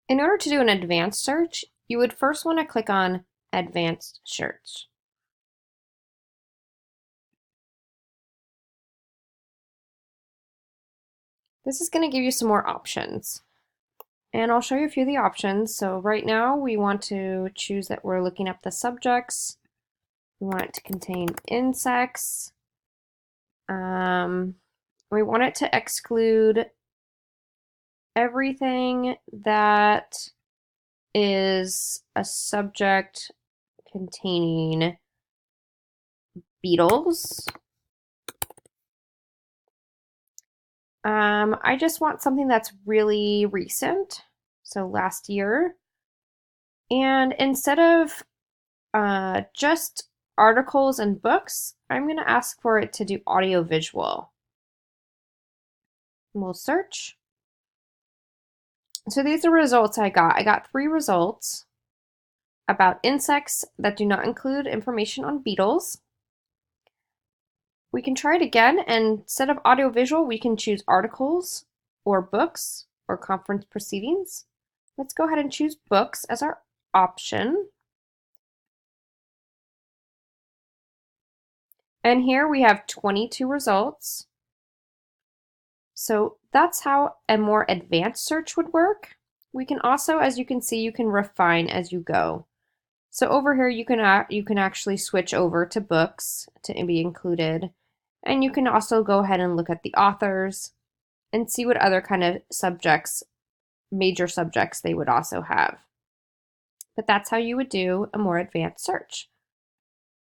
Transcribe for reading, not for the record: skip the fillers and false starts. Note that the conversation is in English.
In order to do an advanced search, you would first want to click on Advanced Search. This is going to give you some more options. And I'll show you a few of the options. So right now we want to choose that we're looking up the subjects. We want it to contain insects. We want it to exclude everything that is a subject containing beetles. I just want something that's really recent, so last year. And instead of just articles and books, I'm going to ask for it to do audio-visual. We'll search. So these are results I got. I got 3 results about insects that do not include information on beetles. We can try it again, and instead of audio-visual, we can choose articles or books or conference proceedings. Let's go ahead and choose books as our option. And here we have 22 results. So that's how a more advanced search would work. We can also, as you can see, you can refine as you go. So over here, you can actually switch over to books to be included. And you can also go ahead and look at the authors and see what other kind of subjects, major subjects they would also have. But that's how you would do a more advanced search.